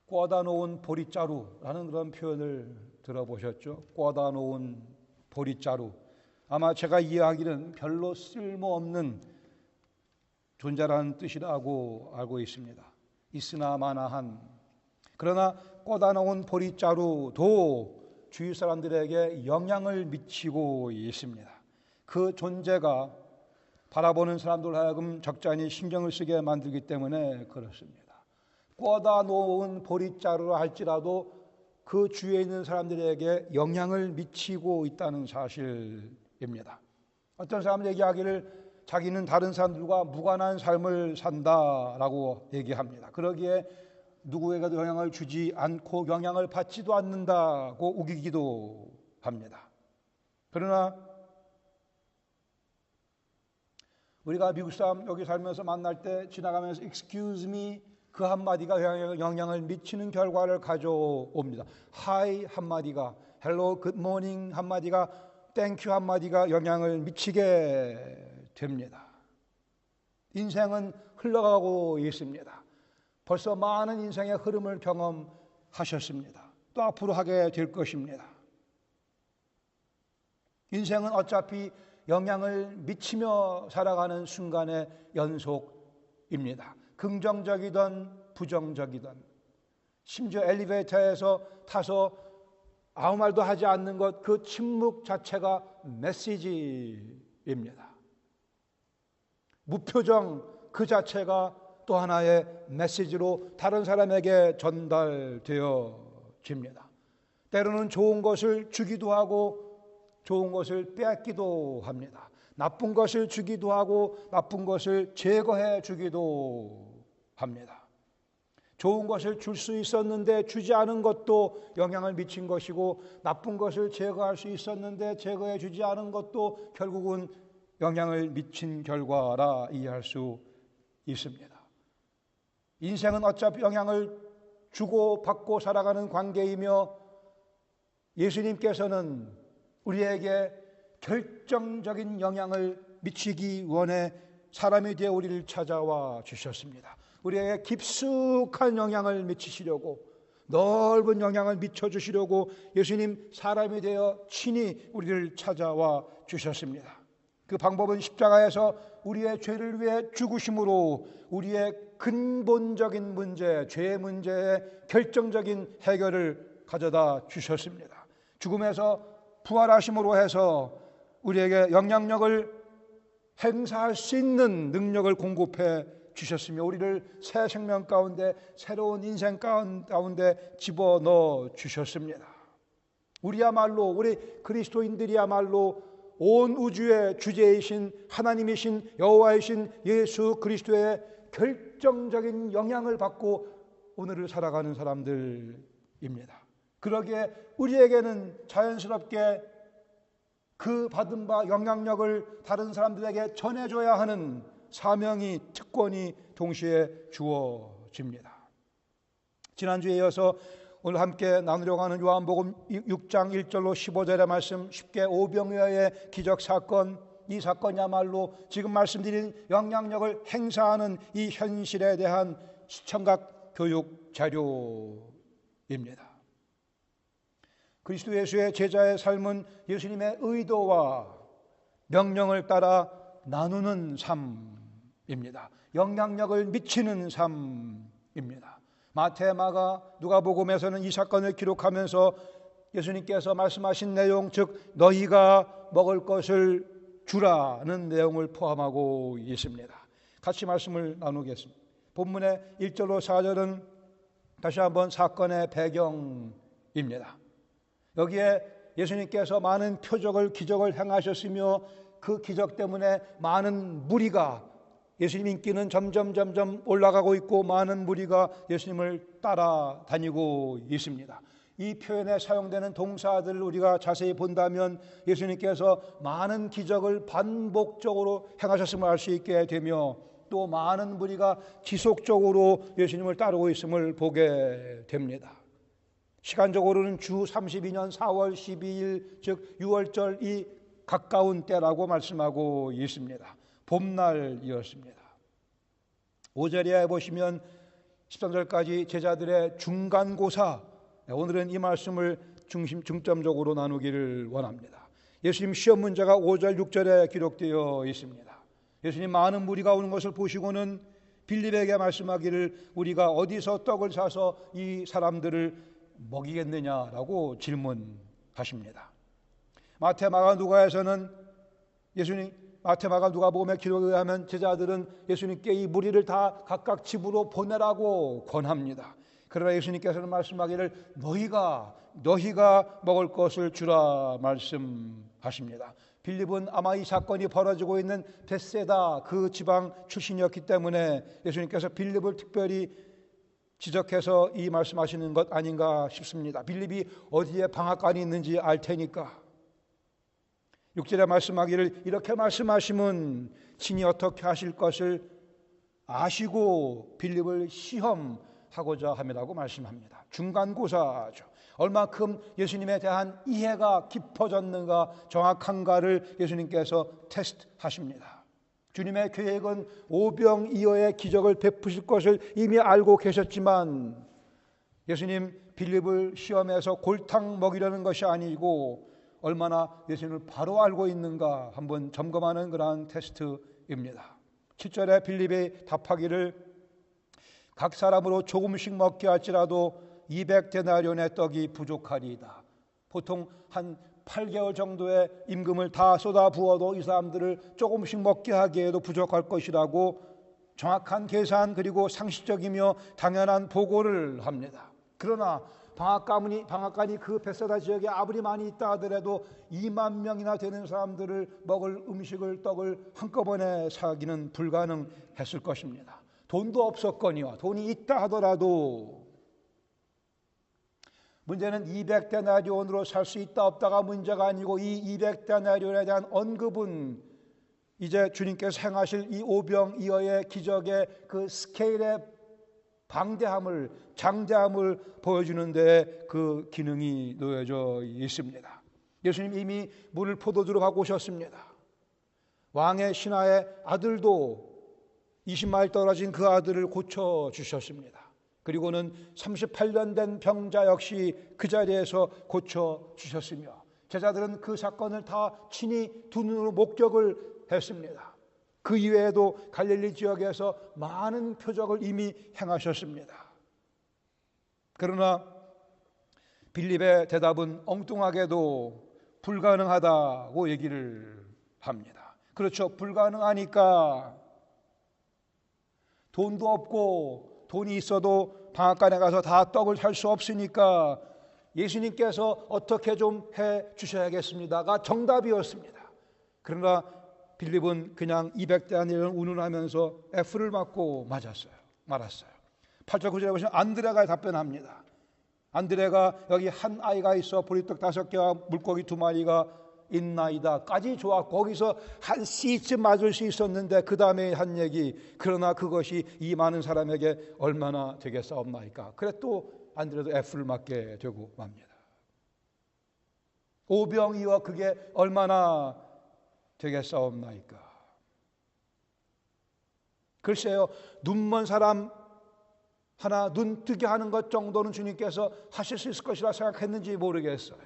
꽂아 놓은 보릿자루라는 그런 표현을 들어보셨죠? 꽂아 놓은 보릿자루. 아마 제가 이해하기는 별로 쓸모없는 존재라는 뜻이라고 알고 있습니다. 있으나 마나한. 그러나 꽂아 놓은 보릿자루도 주위 사람들에게 영향을 미치고 있습니다. 그 존재가 바라보는 사람들 하여금 적잖이 신경을 쓰게 만들기 때문에 그렇습니다. 꽂아 놓은 보릿자루라 할지라도 그 주위에 있는 사람들에게 영향을 미치고 있다는 사실입니다. 어떤 사람은 얘기하기를 자기는 다른 사람들과 무관한 삶을 산다라고 얘기합니다. 그러기에 누구에게도 영향을 주지 않고 영향을 받지도 않는다고 우기기도 합니다. 그러나 우리가 미국 사람 여기 살면서 만날 때 지나가면서 excuse me 그 한마디가 영향을 미치는 결과를 가져옵니다. Hi 한마디가, Hello, Good morning 한마디가, Thank you 한마디가 영향을 미치게 됩니다. 인생은 흘러가고 있습니다. 벌써 많은 인생의 흐름을 경험하셨습니다. 또 앞으로 하게 될 것입니다. 인생은 어차피 영향을 미치며 살아가는 순간의 연속입니다. 긍정적이든 부정적이든, 심지어 엘리베이터에서 타서 아무 말도 하지 않는 것, 그 침묵 자체가 메시지입니다. 무표정 그 자체가 또 하나의 메시지로 다른 사람에게 전달되어집니다. 때로는 좋은 것을 주기도 하고 좋은 것을 빼앗기도 합니다. 나쁜 것을 주기도 하고 나쁜 것을 제거해 주기도 합니다. 좋은 것을 줄 수 있었는데 주지 않은 것도 영향을 미친 것이고, 나쁜 것을 제거할 수 있었는데 제거해 주지 않은 것도 결국은 영향을 미친 결과라 이해할 수 있습니다. 인생은 어차피 영향을 주고 받고 살아가는 관계이며, 예수님께서는 우리에게 결정적인 영향을 미치기 원해 사람이 되어 우리를 찾아와 주셨습니다. 우리에게 깊숙한 영향을 미치시려고, 넓은 영향을 미쳐주시려고 예수님 사람이 되어 친히 우리를 찾아와 주셨습니다. 그 방법은 십자가에서 우리의 죄를 위해 죽으심으로 우리의 근본적인 문제, 죄의 문제의 결정적인 해결을 가져다 주셨습니다. 죽음에서 부활하심으로 해서 우리에게 영향력을 행사할 수 있는 능력을 공급해 주셨으며, 우리를 새 생명 가운데, 새로운 인생 가운데 집어넣어 주셨습니다. 우리야말로, 우리 그리스도인들이야말로 온 우주의 주제이신 하나님이신 여호와이신 예수 그리스도의 결정적인 영향을 받고 오늘을 살아가는 사람들입니다. 그러기에 우리에게는 자연스럽게 그 받은 바 영향력을 다른 사람들에게 전해줘야 하는 사명이, 특권이 동시에 주어집니다. 지난주에 이어서 오늘 함께 나누려고 하는 요한복음 6장 1절로 15절의 말씀, 쉽게 오병이어의 기적 사건, 이 사건이야말로 지금 말씀드린 영향력을 행사하는 이 현실에 대한 시청각 교육 자료입니다. 그리스도 예수의 제자의 삶은 예수님의 의도와 명령을 따라 나누는 삶입니다. 영향력을 미치는 삶입니다. 마태, 마가, 누가복음에서는 이 사건을 기록하면서 예수님께서 말씀하신 내용, 즉 너희가 먹을 것을 주라는 내용을 포함하고 있습니다. 같이 말씀을 나누겠습니다. 본문의 1절로 4절은 다시 한번 사건의 배경입니다. 여기에 예수님께서 많은 표적을, 기적을 행하셨으며 그 기적 때문에 많은 무리가, 예수님 인기는 점점 올라가고 있고 많은 무리가 예수님을 따라다니고 있습니다. 이 표현에 사용되는 동사들을 우리가 자세히 본다면 예수님께서 많은 기적을 반복적으로 행하셨음을 알 수 있게 되며, 또 많은 무리가 지속적으로 예수님을 따르고 있음을 보게 됩니다. 시간적으로는 주 32년 4월 12일 즉 6월절 이 가까운 때라고 말씀하고 있습니다. 봄날이었습니다. 5절에 보시면 13절까지 제자들의 중간고사, 오늘은 이 말씀을 중점적으로 나누기를 원합니다. 예수님 시험 문제가 5절 6절에 기록되어 있습니다. 예수님 많은 무리가 오는 것을 보시고는 빌립에게 말씀하기를 우리가 어디서 떡을 사서 이 사람들을 먹이겠느냐라고 질문하십니다. 마태, 마가, 누가에서는 마태, 마가, 누가복음의 기록에 의하면 제자들은 예수님께 이 무리를 다 각각 집으로 보내라고 권합니다. 그러나 예수님께서는 말씀하기를 너희가 먹을 것을 주라 말씀하십니다. 빌립은 아마 이 사건이 벌어지고 있는 벳세다 그 지방 출신이었기 때문에 예수님께서 빌립을 특별히 지적해서 이 말씀하시는 것 아닌가 싶습니다. 빌립이 어디에 방앗간이 있는지 알 테니까. 6절에 말씀하기를 이렇게 말씀하시면 친히 어떻게 하실 것을 아시고 빌립을 시험하고자 함이라고 말씀합니다. 중간고사죠. 얼마큼 예수님에 대한 이해가 깊어졌는가, 정확한가를 예수님께서 테스트하십니다. 주님의 계획은 오병이어의 기적을 베푸실 것을 이미 알고 계셨지만 예수님 빌립을 시험해서 골탕 먹이려는 것이 아니고 얼마나 예수님을 바로 알고 있는가 한번 점검하는 그러한 테스트입니다. 7절에 빌립이 답하기를 각 사람으로 조금씩 먹게 할지라도 200데나리온의 떡이 부족하리이다. 보통 한 8개월 정도의 임금을 다 쏟아 부어도 이 사람들을 조금씩 먹게 하기에도 부족할 것이라고 정확한 계산 그리고 상식적이며 당연한 보고를 합니다. 그러나 방앗간이 그 벳세다 지역에 아무리 많이 있다 하더라도 2만 명이나 되는 사람들을 먹을 음식을 떡을 한꺼번에 사기는 불가능했을 것입니다. 돈도 없었거니와 돈이 있다 하더라도 문제는 200데나리온으로 살 수 있다 없다가 문제가 아니고 이 200데나리온에 대한 언급은 이제 주님께서 행하실 이 오병이어의 기적의 그 스케일의 방대함을 장대함을 보여주는 데 그 기능이 놓여져 있습니다. 예수님 이미 물을 포도주로 가고 오셨습니다. 왕의 신하의 아들도 20마일 떨어진 그 아들을 고쳐주셨습니다. 그리고는 38년 된 병자 역시 그 자리에서 고쳐주셨으며 제자들은 그 사건을 다 친히 두 눈으로 목격을 했습니다. 그 이외에도 갈릴리 지역에서 많은 표적을 이미 행하셨습니다. 그러나 빌립의 대답은 엉뚱하게도 불가능하다고 얘기를 합니다. 그렇죠. 불가능하니까 돈도 없고 돈이 있어도 방앗간에 가서 다 떡을 살 수 없으니까 예수님께서 어떻게 좀 해 주셔야겠습니다가 정답이었습니다. 그러나 빌립은 그냥 200데나리온을 운운하면서 F를 맞고 말았어요. 8절 9절에 보시면 안드레가 답변합니다. 안드레가 여기 한 아이가 있어 보리떡 5개와 물고기 2마리가 있나이다까지 좋았고 거기서 한 C쯤 맞을 수 있었는데 그 다음에 한 얘기 그러나 그것이 이 많은 사람에게 얼마나 되겠사옵나이까. 그래 또 안드레도 F를 맞게 되고 맙니다. 오병이어 그게 얼마나 되겠사옵나이까. 글쎄요, 눈먼 사람 하나 눈 뜨게 하는 것 정도는 주님께서 하실 수 있을 것이라 생각했는지 모르겠어요.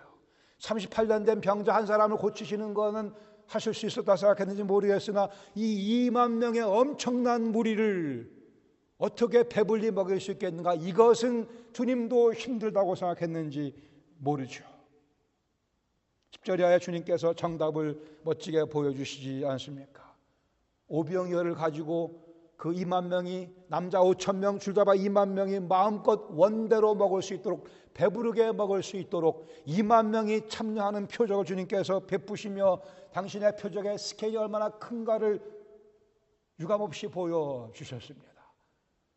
38년 된 병자 한 사람을 고치시는 것은 하실 수 있었다 생각했는지 모르겠으나 이 2만 명의 엄청난 무리를 어떻게 배불리 먹일 수 있겠는가, 이것은 주님도 힘들다고 생각했는지 모르죠. 10절 이하에 주님께서 정답을 멋지게 보여주시지 않습니까? 오병이어를 가지고 그 2만 명이 남자 5천 명 줄잡아 2만 명이 마음껏 원대로 먹을 수 있도록 배부르게 먹을 수 있도록 2만 명이 참여하는 표적을 주님께서 베푸시며 당신의 표적의 스케일이 얼마나 큰가를 유감없이 보여주셨습니다.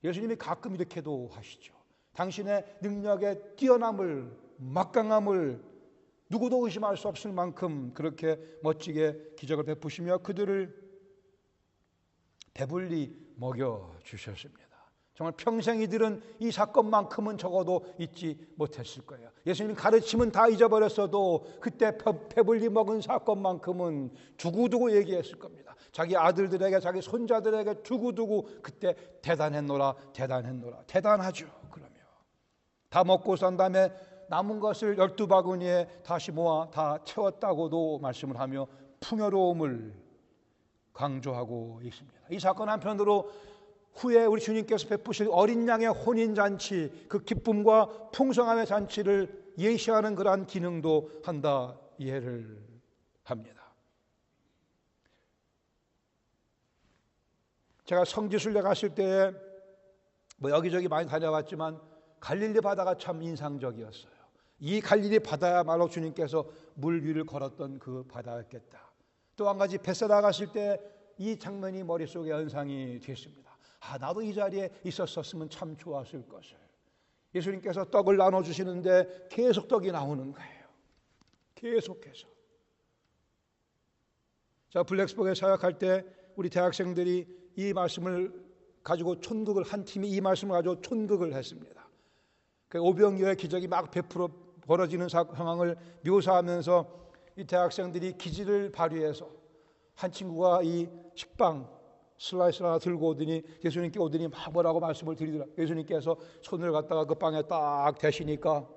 예수님이 가끔 이렇게도 하시죠. 당신의 능력의 뛰어남을 막강함을 누구도 의심할 수 없을 만큼 그렇게 멋지게 기적을 베푸시며 그들을 배불리 먹여주셨습니다. 정말 평생 이들은 이 사건만큼은 적어도 잊지 못했을 거예요. 예수님 가르침은 다 잊어버렸어도 그때 배불리 먹은 사건만큼은 두고두고 얘기했을 겁니다. 자기 아들들에게 자기 손자들에게 두고두고 그때 대단했노라 대단하죠. 그러며 다 먹고 산 다음에 남은 것을 12바구니에 다시 모아 다 채웠다고도 말씀을 하며 풍요로움을 강조하고 있습니다. 이 사건 한편으로 후에 우리 주님께서 베푸실 어린 양의 혼인잔치, 그 기쁨과 풍성함의 잔치를 예시하는 그러한 기능도 한다 이해를 합니다. 제가 성지순례 갔을 때에 여기저기 많이 다녀봤지만 갈릴리 바다가 참 인상적이었어요. 이 갈릴리 바다야말로 주님께서 물 위를 걸었던 그 바다였겠다. 또 한 가지 베세다 갔을 때 이 장면이 머릿속에 연상이 됐습니다. 나도 이 자리에 있었으면 참 좋았을 것을. 예수님께서 떡을 나눠주시는데 계속 떡이 나오는 거예요. 계속해서. 자, 블랙스버그에 사역할 때 우리 대학생들이 이 말씀을 가지고 촌극을, 한 팀이 이 말씀을 가지고 촌극을 했습니다. 그 오병이어의 기적이 막 벌어지는 상황을 묘사하면서 이 대학생들이 기지를 발휘해서 한 친구가 이 식빵 슬라이스를 하나 들고 오더니 예수님께 오더니 막 뭐라고 말씀을 드리더라. 예수님께서 손을 갖다가 그 빵에 딱 대시니까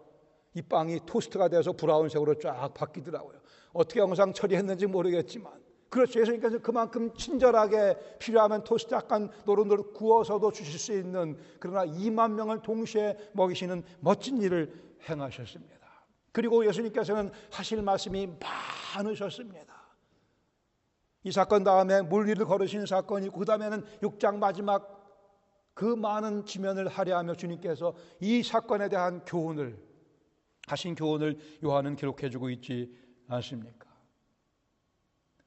이 빵이 토스트가 돼서 브라운색으로 쫙 바뀌더라고요. 어떻게 영상 처리했는지 모르겠지만 그렇죠. 예수님께서 그만큼 친절하게 필요하면 토스트 약간 노릇노릇 구워서도 주실 수 있는, 그러나 2만 명을 동시에 먹이시는 멋진 일을 행하셨습니다. 그리고 예수님께서는 하실 말씀이 많으셨습니다. 이 사건 다음에 물 위를 걸으신 사건이 있고 그 다음에는 6장 마지막 그 많은 지면을 할애하며 주님께서 이 사건에 대한 교훈을 하신 교훈을 요한은 기록해주고 있지 않습니까?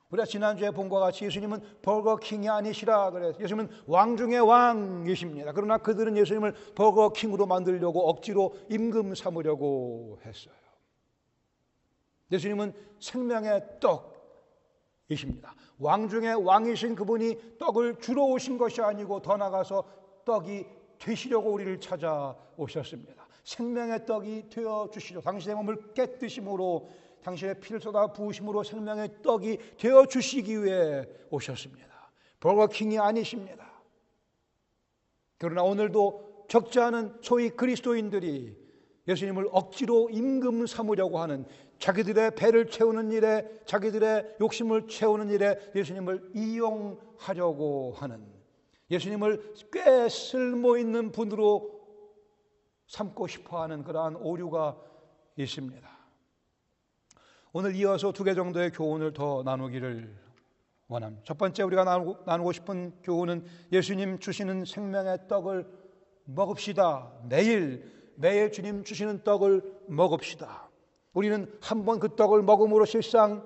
우리가 지난주에 본 것과 같이 예수님은 버거킹이 아니시라 그래서 예수님은 왕 중의 왕이십니다. 그러나 그들은 예수님을 버거킹으로 만들려고 억지로 임금 삼으려고 했어요. 예수님은 생명의 떡이십니다. 왕 중의 왕이신 그분이 떡을 주러 오신 것이 아니고 더 나아가서 떡이 되시려고 우리를 찾아오셨습니다. 생명의 떡이 되어주시죠. 당신의 몸을 깨뜨심으로 당신의 피를 쏟아 부으심으로 생명의 떡이 되어주시기 위해 오셨습니다. 버거킹이 아니십니다. 그러나 오늘도 적지 않은 소위 그리스도인들이 예수님을 억지로 임금 삼으려고 하는, 자기들의 배를 채우는 일에, 자기들의 욕심을 채우는 일에 예수님을 이용하려고 하는, 예수님을 꽤 쓸모있는 분으로 삼고 싶어하는 그러한 오류가 있습니다. 오늘 이어서 2개 정도의 교훈을 더 나누기를 원합니다. 첫 번째 우리가 나누고 싶은 교훈은 예수님 주시는 생명의 떡을 먹읍시다. 매일 주님 주시는 떡을 먹읍시다. 우리는 한 번 그 떡을 먹음으로 실상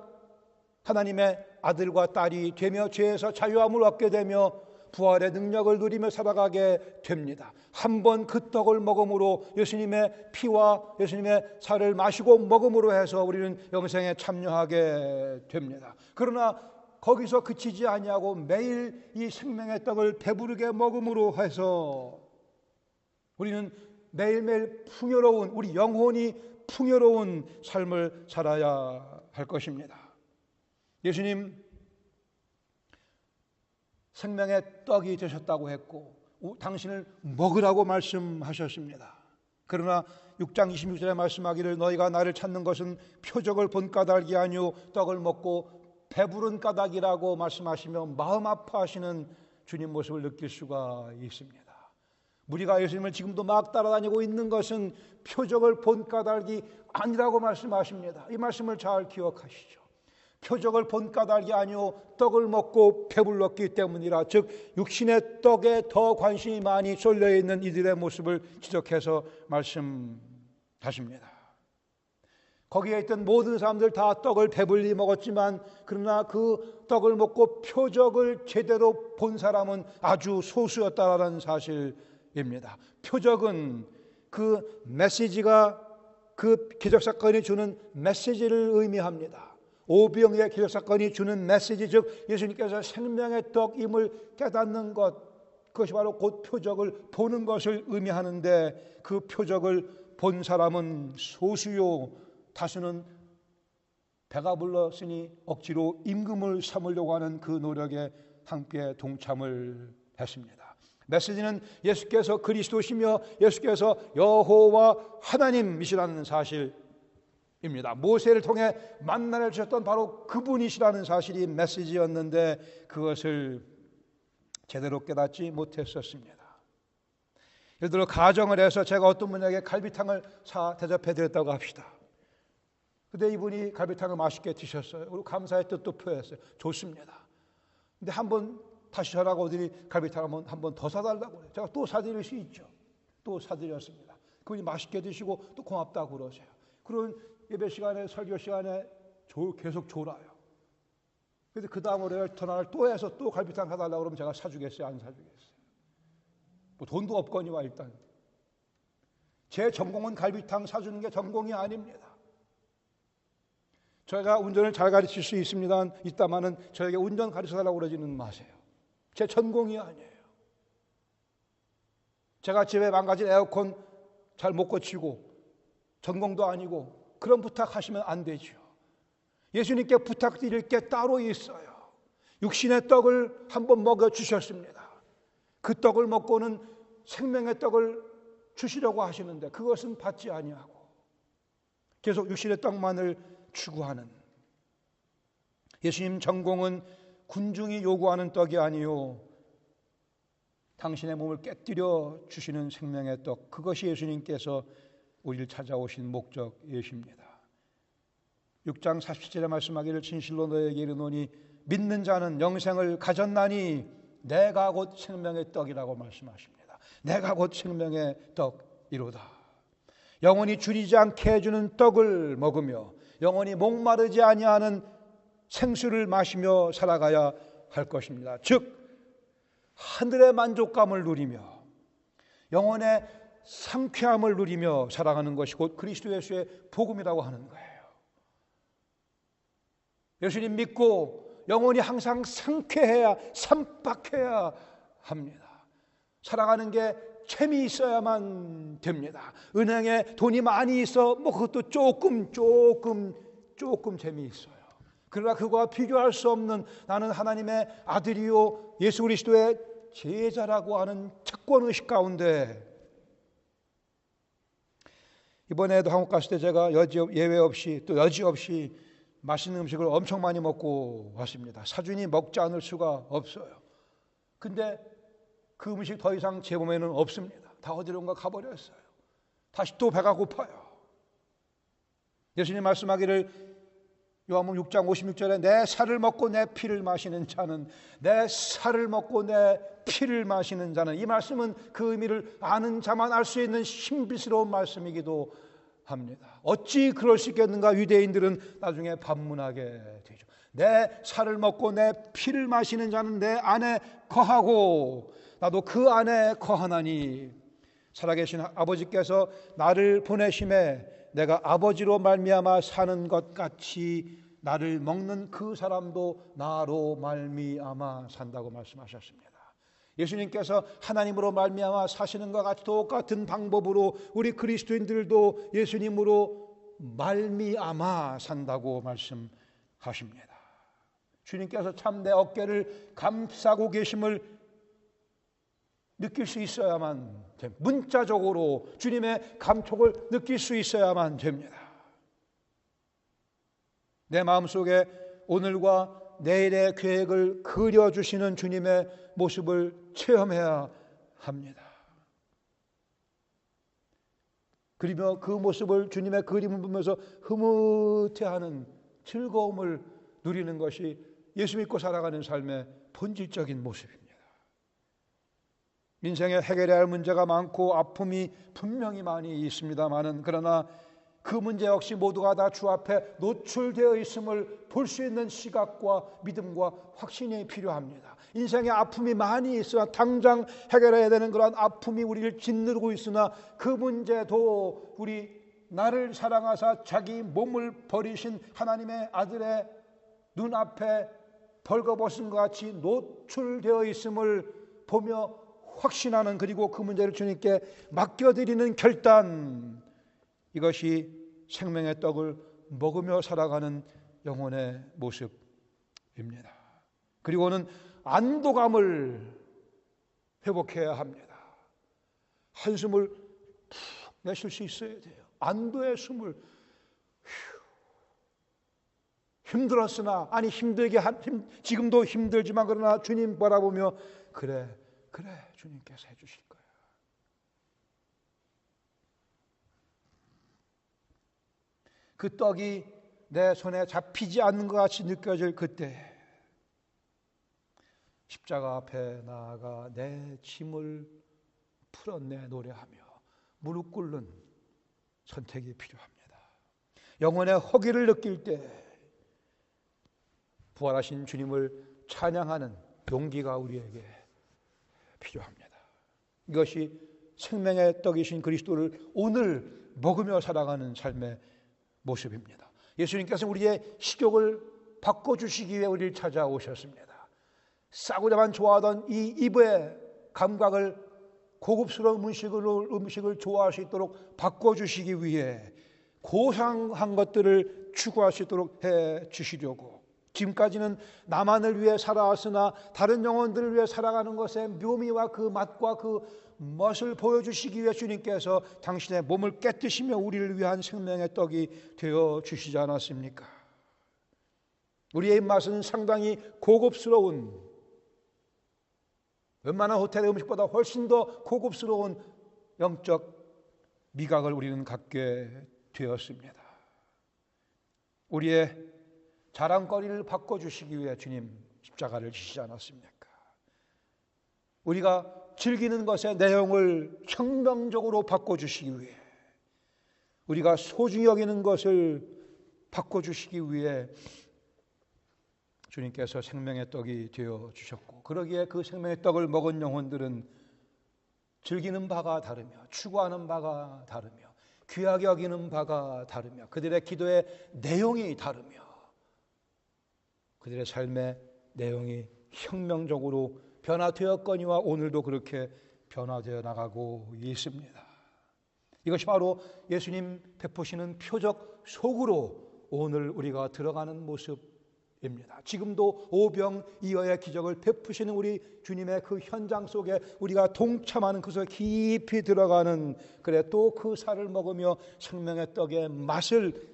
하나님의 아들과 딸이 되며 죄에서 자유함을 얻게 되며 부활의 능력을 누리며 살아가게 됩니다. 한 번 그 떡을 먹음으로 예수님의 피와 예수님의 살을 마시고 먹음으로 해서 우리는 영생에 참여하게 됩니다. 그러나 거기서 그치지 아니하고 매일 이 생명의 떡을 배부르게 먹음으로 해서 우리는 매일매일 풍요로운, 우리 영혼이 풍요로운 삶을 살아야 할 것입니다. 예수님 생명의 떡이 되셨다고 했고 당신을 먹으라고 말씀하셨습니다. 그러나 6장 26절에 말씀하기를 너희가 나를 찾는 것은 표적을 본 까닭이 아니오 떡을 먹고 배부른 까닭이라고 말씀하시며 마음 아파하시는 주님 모습을 느낄 수가 있습니다. 우리가 예수님을 지금도 막 따라다니고 있는 것은 표적을 본 까닭이 아니라고 말씀하십니다. 이 말씀을 잘 기억하시죠. 표적을 본 까닭이 아니오 떡을 먹고 배불렀기 때문이라, 즉 육신의 떡에 더 관심이 많이 쏠려있는 이들의 모습을 지적해서 말씀하십니다. 거기에 있던 모든 사람들 다 떡을 배불리 먹었지만 그러나 그 떡을 먹고 표적을 제대로 본 사람은 아주 소수였다라는 사실입니다. 표적은 그 메시지가, 그 기적사건이 주는 메시지를 의미합니다. 오병이의 기적사건이 주는 메시지, 즉 예수님께서 생명의 떡임을 깨닫는 것, 그것이 바로 곧 표적을 보는 것을 의미하는데 그 표적을 본 사람은 소수요 다수는 배가 불렀으니 억지로 임금을 삼으려고 하는 그 노력에 함께 동참을 했습니다. 메시지는 예수께서 그리스도시며 예수께서 여호와 하나님이시라는 사실입니다. 모세를 통해 만나를 주셨던 바로 그분이시라는 사실이 메시지였는데 그것을 제대로 깨닫지 못했었습니다. 예를 들어 가정을 해서 제가 어떤 분에게 갈비탕을 대접해 드렸다고 합시다. 근데 이분이 갈비탕을 맛있게 드셨어요. 그리고 감사의 뜻도 표했어요. 좋습니다. 근데 한번 다시 전화가 오더니 갈비탕을 한번 더 사달라고 그래요. 제가 또 사드릴 수 있죠. 또 사드렸습니다. 그분이 맛있게 드시고 또 고맙다고 그러세요. 그런 예배 시간에 설교 시간에 계속 졸아요. 그래서 그 다음으로 전화를 또 해서 또 갈비탕 사달라고 그러면 제가 사주겠어요? 안 사주겠어요? 뭐 돈도 없거니와 일단 제 전공은 갈비탕 사주는 게 전공이 아닙니다. 저희가 운전을 잘 가르칠 수 있다마는 저에게 운전 가르쳐달라고 그러지는 마세요. 제 전공이 아니에요. 제가 집에 망가진 에어컨 잘 못 고치고 전공도 아니고 그런 부탁하시면 안 되죠. 예수님께 부탁드릴 게 따로 있어요. 육신의 떡을 한번 먹여주셨습니다. 그 떡을 먹고는 생명의 떡을 주시려고 하시는데 그것은 받지 아니하고 계속 육신의 떡만을 추구하는 예수님 전공은 군중이 요구하는 떡이 아니요 당신의 몸을 깨뜨려 주시는 생명의 떡, 그것이 예수님께서 우리를 찾아오신 목적이십니다. 6장 47절에 말씀하기를 진실로 너에게 이르노니 믿는 자는 영생을 가졌나니 내가 곧 생명의 떡이라고 말씀하십니다. 내가 곧 생명의 떡이로다. 영원히 줄이지 않게 해주는 떡을 먹으며 영원히 목마르지 아니하는 생수를 마시며 살아가야 할 것입니다. 즉 하늘의 만족감을 누리며 영혼의 상쾌함을 누리며 살아가는 것이 곧 그리스도 예수의 복음이라고 하는 거예요. 예수님 믿고 영혼이 항상 상쾌해야 삼박해야 합니다. 살아가는 게 재미있어야만 됩니다. 은행에 돈이 많이 있어 그것도 조금 재미있어요. 그러나 그거와 비교할 수 없는 나는 하나님의 아들이요 예수 그리스도의 제자라고 하는 특권의식 가운데 이번에도 한국 갔을 때 제가 예외 없이 또 여지 없이 맛있는 음식을 엄청 많이 먹고 왔습니다. 사준이 먹지 않을 수가 없어요. 근데 그 음식 더 이상 제 몸에는 없습니다. 다 어디론가 가버렸어요. 다시 또 배가 고파요. 예수님 말씀하기를 요한복음 6장 56절에 내 살을 먹고 내 피를 마시는 자는 내 살을 먹고 내 피를 마시는 자는 이 말씀은 그 의미를 아는 자만 알 수 있는 신비스러운 말씀이기도 합니다. 어찌 그럴 수 있겠는가? 유대인들은 나중에 반문하게 되죠. 내 살을 먹고 내 피를 마시는 자는 내 안에 거하고 나도 그 안에 거하나니 살아계신 아버지께서 나를 보내심에 내가 아버지로 말미암아 사는 것 같이 나를 먹는 그 사람도 나로 말미암아 산다고 말씀하셨습니다. 예수님께서 하나님으로 말미암아 사시는 것 같이 똑같은 방법으로 우리 그리스도인들도 예수님으로 말미암아 산다고 말씀하십니다. 주님께서 참 내 어깨를 감싸고 계심을 느낄 수 있어야만 됩니다. 문자적으로 주님의 감촉을 느낄 수 있어야만 됩니다. 내 마음속에 오늘과 내일의 계획을 그려주시는 주님의 모습을 체험해야 합니다. 그리며 그 모습을 주님의 그림을 보면서 흐뭇해하는 즐거움을 누리는 것이 예수 믿고 살아가는 삶의 본질적인 모습입니다. 인생에 해결해야 할 문제가 많고 아픔이 분명히 많이 있습니다마는 그러나 그 문제 역시 모두가 다 주 앞에 노출되어 있음을 볼 수 있는 시각과 믿음과 확신이 필요합니다. 인생에 아픔이 많이 있으나 당장 해결해야 되는 그런 아픔이 우리를 짓누르고 있으나 그 문제도 우리 나를 사랑하사 자기 몸을 버리신 하나님의 아들의 눈앞에 벌거벗은 것 같이 노출되어 있음을 보며 확신하는 그리고 그 문제를 주님께 맡겨드리는 결단, 이것이 생명의 떡을 먹으며 살아가는 영혼의 모습입니다. 그리고는 안도감을 회복해야 합니다. 한숨을 푹 내쉴 수 있어야 돼요. 안도의 숨을 힘들었으나 아니 지금도 힘들지만 그러나 주님 바라보며 그래 주님께서 해주실 거야. 그 떡이 내 손에 잡히지 않는 것 같이 느껴질 그때 십자가 앞에 나아가 내 짐을 풀어내 노래하며 무릎 꿇는 선택이 필요합니다. 영혼의 허기를 느낄 때 부활하신 주님을 찬양하는 용기가 우리에게 필요합니다. 이것이 생명의 떡이신 그리스도를 오늘 먹으며 살아가는 삶의 모습입니다. 예수님께서 우리의 식욕을 바꿔주시기 위해 우리를 찾아오셨습니다. 싸구려만 좋아하던 이 입의 감각을 고급스러운 음식을 좋아할 수 있도록 바꿔주시기 위해 고상한 것들을 추구할 수 있도록 해주시려고 지금까지는 나만을 위해 살아왔으나 다른 영혼들을 위해 살아가는 것의 묘미와 그 맛과 그 멋을 보여주시기 위해 주님께서 당신의 몸을 깨뜨시며 우리를 위한 생명의 떡이 되어 주시지 않았습니까? 우리의 입맛은 상당히 고급스러운, 웬만한 호텔의 음식보다 훨씬 더 고급스러운 영적 미각을 우리는 갖게 되었습니다. 우리의 자랑거리를 바꿔주시기 위해 주님 십자가를 지시지 않았습니까? 우리가 즐기는 것의 내용을 혁명적으로 바꿔주시기 위해, 우리가 소중히 여기는 것을 바꿔주시기 위해 주님께서 생명의 떡이 되어 주셨고, 그러기에 그 생명의 떡을 먹은 영혼들은 즐기는 바가 다르며 추구하는 바가 다르며 귀하게 여기는 바가 다르며 그들의 기도의 내용이 다르며 그들의 삶의 내용이 혁명적으로 변화되었거니와 오늘도 그렇게 변화되어 나가고 있습니다. 이것이 바로 예수님 베푸시는 표적 속으로 오늘 우리가 들어가는 모습입니다. 지금도 오병이어의 기적을 베푸시는 우리 주님의 그 현장 속에 우리가 동참하는 그 속에 깊이 들어가는, 그래 또 그 살을 먹으며 생명의 떡의 맛을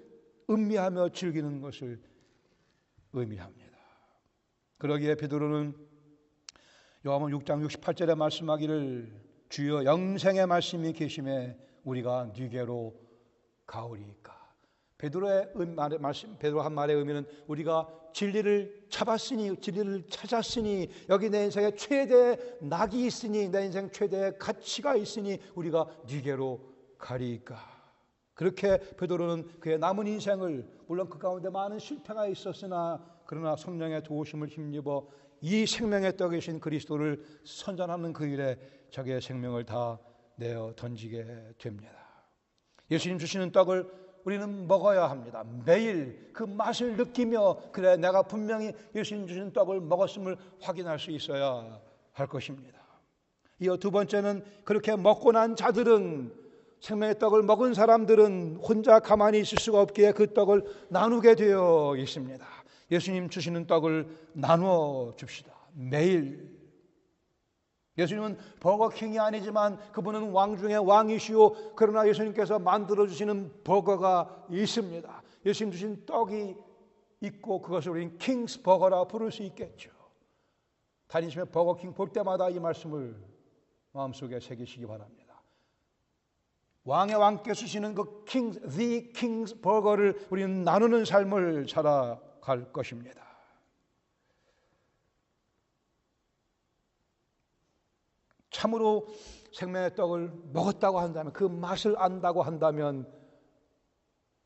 음미하며 즐기는 것을 의미합니다. 그러기에 베드로는 요한복음 6장 68절에 말씀하기를 주여 영생의 말씀이 계심에 우리가 네게로 가오리이까. 베드로의 말씀, 베드로 한 말의 의미는 우리가 진리를 잡았으니, 진리를 찾았으니, 여기 내 인생에 최대의 낙이 있으니, 내 인생 최대의 가치가 있으니 우리가 네게로 가리이까. 그렇게 베드로는 그의 남은 인생을, 물론 그 가운데 많은 실패가 있었으나 그러나 성령의 도우심을 힘입어 이 생명의 떡이신 그리스도를 선전하는 그 일에 자기의 생명을 다 내어 던지게 됩니다. 예수님 주시는 떡을 우리는 먹어야 합니다. 매일 그 맛을 느끼며 그래 내가 분명히 예수님 주시는 떡을 먹었음을 확인할 수 있어야 할 것입니다. 이어 두 번째는 그렇게 먹고 난 자들은, 생명의 떡을 먹은 사람들은 혼자 가만히 있을 수가 없기에 그 떡을 나누게 되어 있습니다. 예수님 주시는 떡을 나누어 줍시다. 매일. 예수님은 버거킹이 아니지만 그분은 왕 중에 왕이시오. 그러나 예수님께서 만들어주시는 버거가 있습니다. 예수님 주신 떡이 있고 그것을 우리는 킹스 버거라 부를 수 있겠죠. 다니시면 버거킹 볼 때마다 이 말씀을 마음속에 새기시기 바랍니다. 왕의 왕께서 주시는 그 The King's 버거를 우리는 나누는 삶을 살아갈 것입니다. 참으로 생명의 떡을 먹었다고 한다면, 그 맛을 안다고 한다면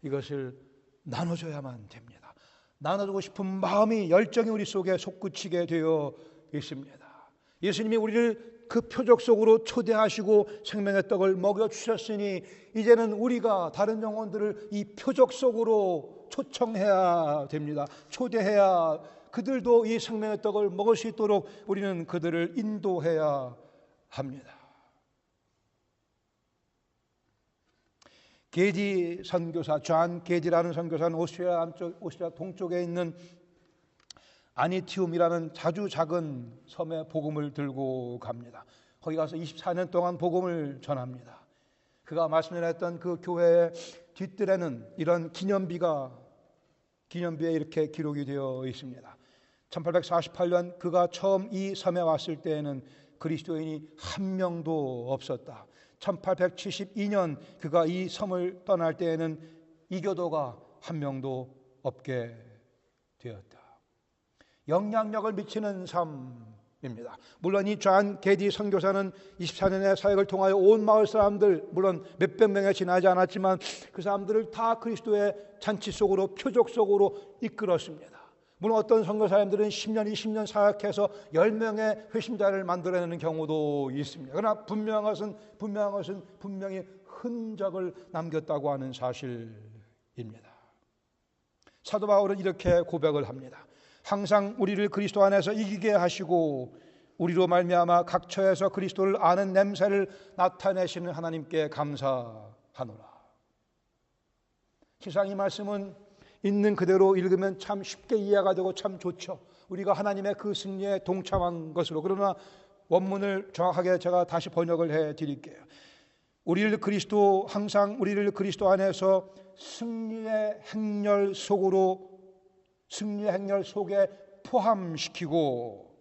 이것을 나눠줘야만 됩니다. 나눠주고 싶은 마음이, 열정이 우리 속에 솟구치게 되어 있습니다. 예수님이 우리를 그 표적 속으로 초대하시고 생명의 떡을 먹여주셨으니 이제는 우리가 다른 영혼들을 이 표적 속으로 초청해야 됩니다. 초대해야, 그들도 이 생명의 떡을 먹을 수 있도록 우리는 그들을 인도해야 합니다. 게디 선교사, 존 게디라는 선교사는 오스트리아 동쪽에 있는 아니티움이라는 아주 작은 섬에 복음을 들고 갑니다. 거기 가서 24년 동안 복음을 전합니다. 그가 말씀 전했던 그 교회의 뒷뜰에는 이런 기념비에 이렇게 기록이 되어 있습니다. 1848년 그가 처음 이 섬에 왔을 때에는 그리스도인이 한 명도 없었다. 1872년 그가 이 섬을 떠날 때에는 이교도가 한 명도 없게 되었다. 영향력을 미치는 삶입니다. 물론 이 존 게디 선교사는 24년의 사역을 통하여 온 마을 사람들, 물론 몇백 명에 지나지 않았지만 그 사람들을 다 그리스도의 잔치 속으로, 표적 속으로 이끌었습니다. 물론 어떤 선교사님들은 10년, 20년 사역해서 10명의 회심자를 만들어내는 경우도 있습니다. 그러나 분명한 것은 분명히 흔적을 남겼다고 하는 사실입니다. 사도 바울은 이렇게 고백을 합니다. 항상 우리를 그리스도 안에서 이기게 하시고 우리로 말미암아 각 처에서 그리스도를 아는 냄새를 나타내시는 하나님께 감사하노라. 세상 이 말씀은 있는 그대로 읽으면 참 쉽게 이해가 되고 참 좋죠. 우리가 하나님의 그 승리에 동참한 것으로. 그러나 원문을 정확하게 제가 다시 번역을 해 드릴게요. 항상 우리를 그리스도 안에서 승리의 행렬 속에 포함시키고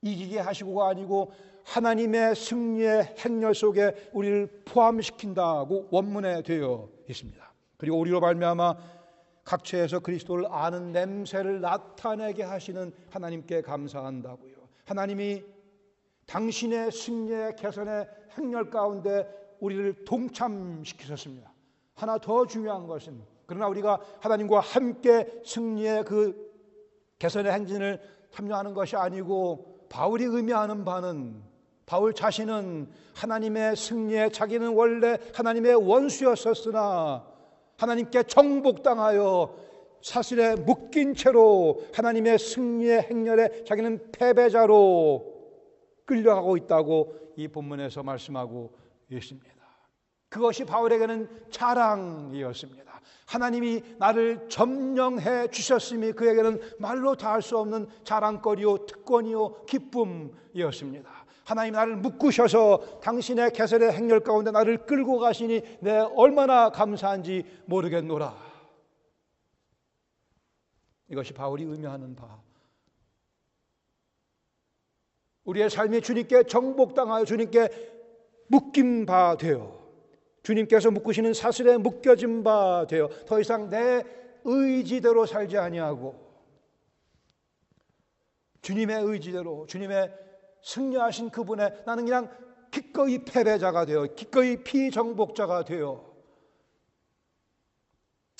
이기게 하시고가 아니고 하나님의 승리의 행렬 속에 우리를 포함시킨다고 원문에 되어 있습니다. 그리고 우리로 말미암아 각처에서 그리스도를 아는 냄새를 나타내게 하시는 하나님께 감사한다고요. 하나님이 당신의 승리의 개선의 행렬 가운데 우리를 동참시키셨습니다. 하나 더 중요한 것은 그러나 우리가 하나님과 함께 승리의 그 개선의 행진을 참여하는 것이 아니고 바울이 의미하는 바는 바울 자신은 하나님의 승리에 자기는 원래 하나님의 원수였었으나 하나님께 정복당하여 사슬에 묶인 채로 하나님의 승리의 행렬에 자기는 패배자로 끌려가고 있다고 이 본문에서 말씀하고 있습니다. 그것이 바울에게는 자랑이었습니다. 하나님이 나를 점령해 주셨음이 그에게는 말로 다 할 수 없는 자랑거리요 특권이요 기쁨이었습니다. 하나님 나를 묶으셔서 당신의 개설의 행렬 가운데 나를 끌고 가시니 내 얼마나 감사한지 모르겠노라. 이것이 바울이 의미하는 바. 우리의 삶이 주님께 정복당하여 주님께 묶인 바 되어 주님께서 묶으시는 사슬에 묶여진 바 되어 더 이상 내 의지대로 살지 아니하고 주님의 의지대로 주님의 승리하신 그분의 나는 그냥 기꺼이 패배자가 되어 기꺼이 피정복자가 되어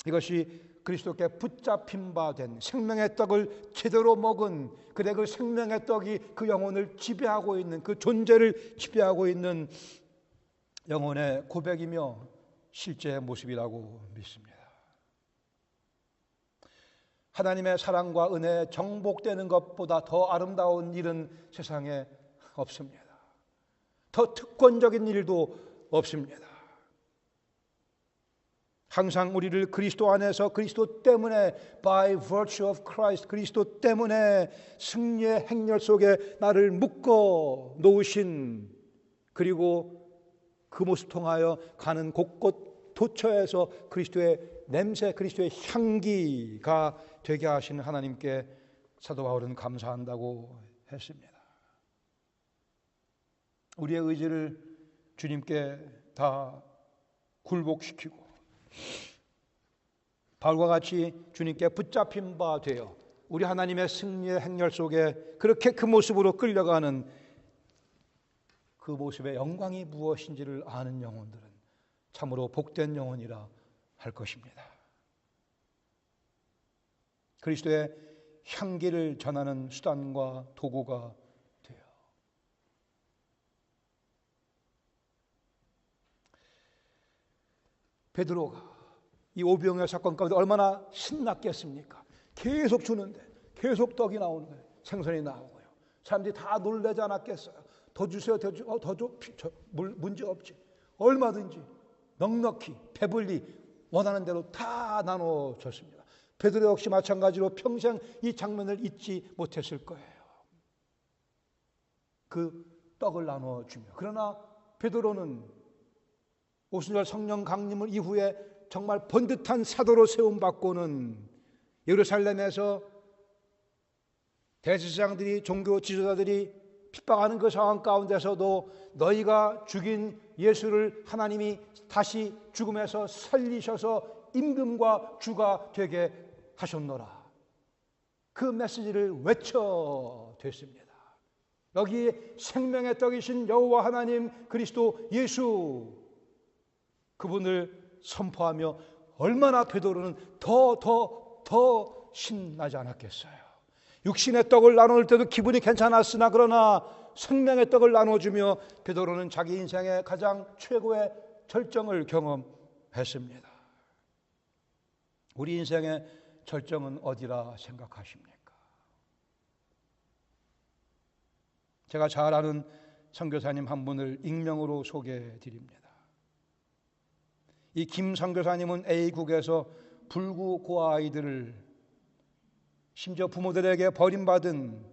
이것이 그리스도께 붙잡힌 바 된 생명의 떡을 제대로 먹은 그래 그 생명의 떡이 그 영혼을 지배하고 있는 그 존재를 지배하고 있는 영혼의 고백이며 실제의 모습이라고 믿습니다. 하나님의 사랑과 은혜에 정복되는 것보다 더 아름다운 일은 세상에 없습니다. 더 특권적인 일도 없습니다. 항상 우리를 그리스도 안에서 그리스도 때문에 by virtue of Christ 그리스도 때문에 승리의 행렬 속에 나를 묶어 놓으신 그리고 그 모습 통하여 가는 곳곳 도처에서 그리스도의 냄새 그리스도의 향기가 되게 하시는 하나님께 사도 바울은 감사한다고 했습니다. 우리의 의지를 주님께 다 굴복시키고 바울과 같이 주님께 붙잡힌 바 되어 우리 하나님의 승리의 행렬 속에 그렇게 그 모습으로 끌려가는 그 모습의 영광이 무엇인지를 아는 영혼들은 참으로 복된 영혼이라 할 것입니다. 그리스도의 향기를 전하는 수단과 도구가 돼요. 베드로가 이 오병이어 사건 가운데 얼마나 신났겠습니까? 계속 주는데 계속 떡이 나오는 거예요. 생선이 나오고요. 사람들이 다 놀라지 않았겠어요? 더 주세요. 더 줘. 문제 없지. 얼마든지 넉넉히 배불리 원하는 대로 다 나눠줬습니다. 베드로 역시 마찬가지로 평생 이 장면을 잊지 못했을 거예요. 그 떡을 나눠주며. 그러나 베드로는 오순절 성령 강림을 이후에 정말 번듯한 사도로 세움받고는 예루살렘에서 대제사장들이, 종교 지도자들이 핍박하는 그 상황 가운데서도 너희가 죽인 예수를 하나님이 다시 죽음에서 살리셔서 임금과 주가 되게 하셨노라. 그 메시지를 외쳐댔습니다. 여기 생명의 떡이신 여호와 하나님 그리스도 예수, 그분을 선포하며 얼마나 베드로는 더 신나지 않았겠어요. 육신의 떡을 나눌 때도 기분이 괜찮았으나 그러나 생명의 떡을 나눠주며 베드로는 자기 인생의 가장 최고의 절정을 경험했습니다. 우리 인생의 절정은 어디라 생각하십니까? 제가 잘 아는 선교사님 한 분을 익명으로 소개해 드립니다. 이 김 선교사님은 A국에서 불구 고아 아이들을, 심지어 부모들에게 버림받은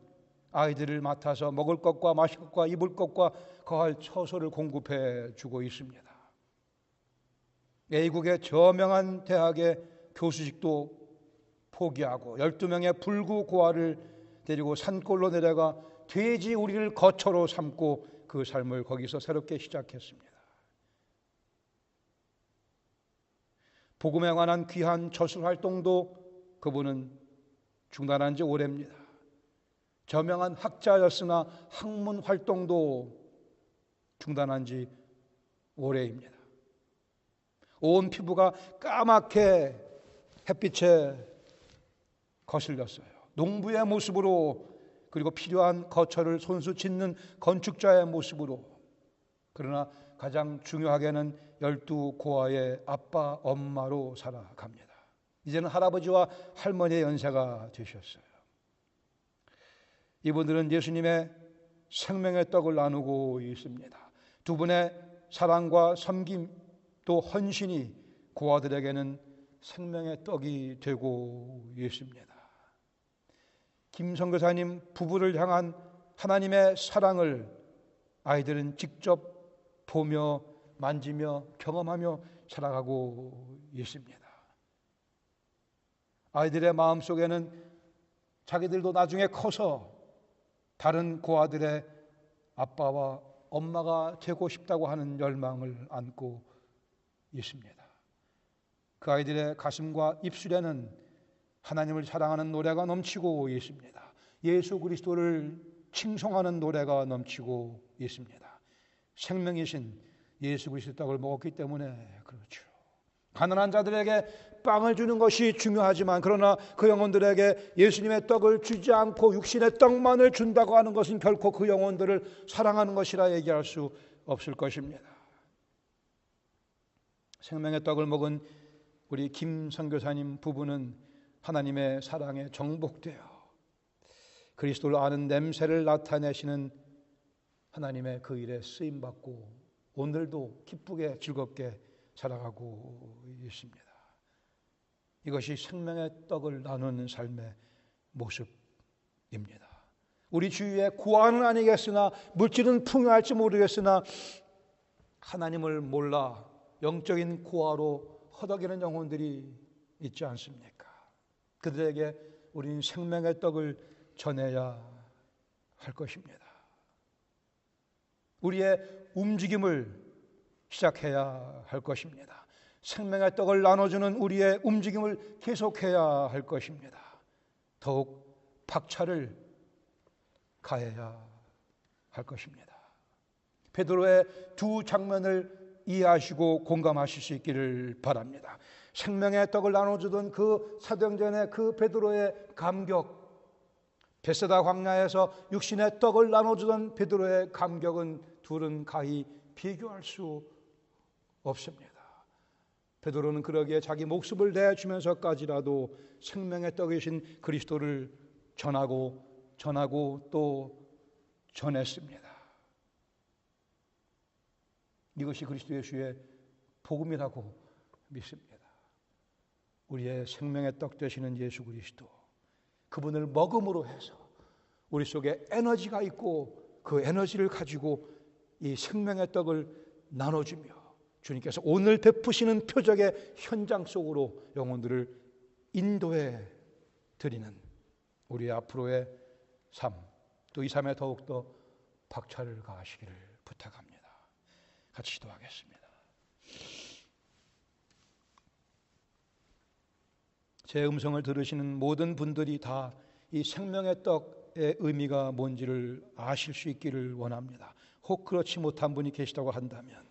아이들을 맡아서 먹을 것과 마실 것과 입을 것과 거할 처소를 공급해 주고 있습니다. A국의 저명한 대학의 교수직도 포기하고 12명의 불구 고아를 데리고 산골로 내려가 돼지 우리를 거처로 삼고 그 삶을 거기서 새롭게 시작했습니다. 복음에 관한 귀한 저술 활동도 그분은 중단한 지 오래입니다. 저명한 학자였으나 학문 활동도 중단한 지 오래입니다. 온 피부가 까맣게 햇빛에 거슬렸어요. 농부의 모습으로, 그리고 필요한 거처를 손수 짓는 건축자의 모습으로. 그러나 가장 중요하게는 12고아의 아빠, 엄마로 살아갑니다. 이제는 할아버지와 할머니의 연세가 되셨어요. 이분들은 예수님의 생명의 떡을 나누고 있습니다. 두 분의 사랑과 섬김 또 헌신이 고아들에게는 생명의 떡이 되고 있습니다. 김 선교사님 부부를 향한 하나님의 사랑을 아이들은 직접 보며 만지며 경험하며 살아가고 있습니다. 아이들의 마음속에는 자기들도 나중에 커서 다른 고아들의 아빠와 엄마가 되고 싶다고 하는 열망을 안고 있습니다. 그 아이들의 가슴과 입술에는 하나님을 사랑하는 노래가 넘치고 있습니다. 예수 그리스도를 칭송하는 노래가 넘치고 있습니다. 생명이신 예수 그리스도 떡을 먹었기 때문에 그렇죠. 가난한 자들에게 빵을 주는 것이 중요하지만 그러나 그 영혼들에게 예수님의 떡을 주지 않고 육신의 떡만을 준다고 하는 것은 결코 그 영혼들을 사랑하는 것이라 얘기할 수 없을 것입니다. 생명의 떡을 먹은 우리 김 선교사님 부부는 하나님의 사랑에 정복되어 그리스도를 아는 냄새를 나타내시는 하나님의 그 일에 쓰임받고 오늘도 기쁘게 즐겁게 살아가고 있습니다. 이것이 생명의 떡을 나누는 삶의 모습입니다. 우리 주위에 고아는 아니겠으나 물질은 풍요할지 모르겠으나 하나님을 몰라 영적인 고아로 허덕이는 영혼들이 있지 않습니까? 그들에게 우리는 생명의 떡을 전해야 할 것입니다. 우리의 움직임을 시작해야 할 것입니다. 생명의 떡을 나눠주는 우리의 움직임을 계속해야 할 것입니다. 더욱 박차를 가해야 할 것입니다. 베드로의 두 장면을 이해하시고 공감하실 수 있기를 바랍니다. 생명의 떡을 나눠주던 그 사도행전의 그 베드로의 감격, 베세다 광야에서 육신의 떡을 나눠주던 베드로의 감격은 둘은 가히 비교할 수 없습니다. 베드로는 그러기에 자기 목숨을 내주면서까지라도 생명의 떡이신 그리스도를 전하고 또 전했습니다. 이것이 그리스도 예수의 복음이라고 믿습니다. 우리의 생명의 떡 되시는 예수 그리스도, 그분을 먹음으로 해서 우리 속에 에너지가 있고 그 에너지를 가지고 이 생명의 떡을 나눠주며 주님께서 오늘 베푸시는 표적의 현장 속으로 영혼들을 인도해 드리는 우리의 앞으로의 삶, 또 이 삶에 더욱더 박차를 가하시기를 부탁합니다. 같이 기도하겠습니다. 제 음성을 들으시는 모든 분들이 다 이 생명의 떡의 의미가 뭔지를 아실 수 있기를 원합니다. 혹 그렇지 못한 분이 계시다고 한다면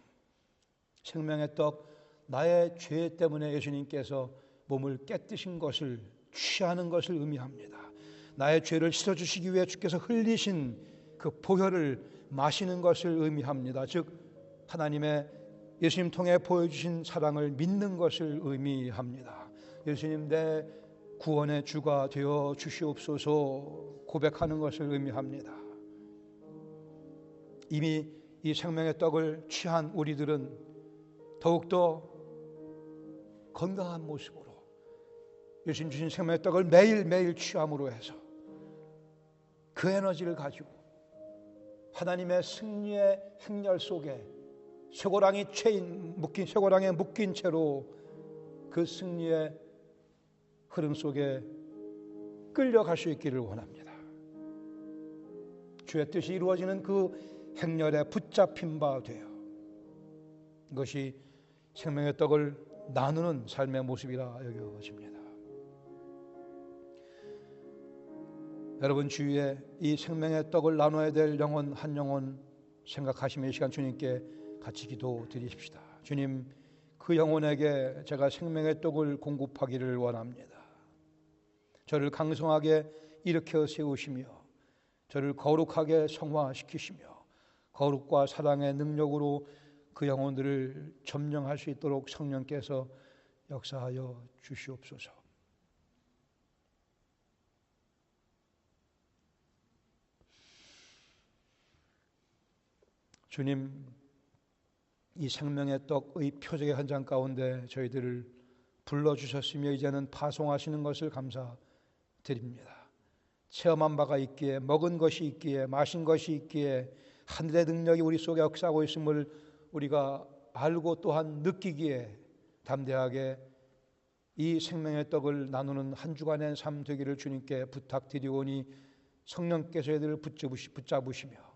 생명의 떡, 나의 죄 때문에 예수님께서 몸을 깨뜨신 것을 취하는 것을 의미합니다. 나의 죄를 씻어주시기 위해 주께서 흘리신 그 보혈을 마시는 것을 의미합니다. 즉 하나님의 예수님 통해 보여주신 사랑을 믿는 것을 의미합니다. 예수님 내 구원의 주가 되어 주시옵소서 고백하는 것을 의미합니다. 이미 이 생명의 떡을 취한 우리들은 더욱더 건강한 모습으로 예수님 주신 생명의 떡을 매일매일 취함으로 해서 그 에너지를 가지고 하나님의 승리의 행렬 속에 쇠고랑에 묶인 채로 그 승리의 흐름 속에 끌려갈 수 있기를 원합니다. 주의 뜻이 이루어지는 그 행렬에 붙잡힌 바 되어 이것이 생명의 떡을 나누는 삶의 모습이라 여겨집니다. 여러분 주위에 이 생명의 떡을 나눠야 될 영혼 한 영혼 생각하시며 이 시간 주님께 같이 기도드리십시다. 주님, 그 영혼에게 제가 생명의 떡을 공급하기를 원합니다. 저를 강성하게 일으켜 세우시며 저를 거룩하게 성화시키시며 거룩과 사랑의 능력으로 그 영혼들을 점령할 수 있도록 성령께서 역사하여 주시옵소서. 주님, 이 생명의 떡의 표적의 현장 가운데 저희들을 불러주셨으며 이제는 파송하시는 것을 감사드립니다. 체험한 바가 있기에, 먹은 것이 있기에, 마신 것이 있기에 하늘의 능력이 우리 속에 역사하고 있음을 우리가 알고 또한 느끼기에 담대하게 이 생명의 떡을 나누는 한 주간의 삶 되기를 주님께 부탁드리오니 성령께서 저희들을 붙잡으시며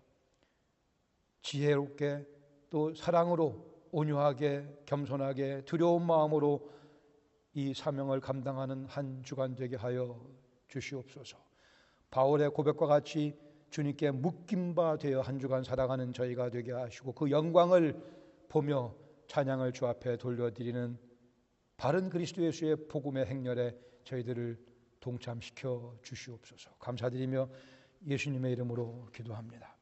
지혜롭게 또 사랑으로 온유하게 겸손하게 두려운 마음으로 이 사명을 감당하는 한 주간 되게 하여 주시옵소서. 바울의 고백과 같이 주님께 묶인 바 되어 한 주간 살아가는 저희가 되게 하시고 그 영광을 보며 찬양을 주 앞에 돌려드리는 바른 그리스도 예수의 복음의 행렬에 저희들을 동참시켜 주시옵소서. 감사드리며 예수님의 이름으로 기도합니다.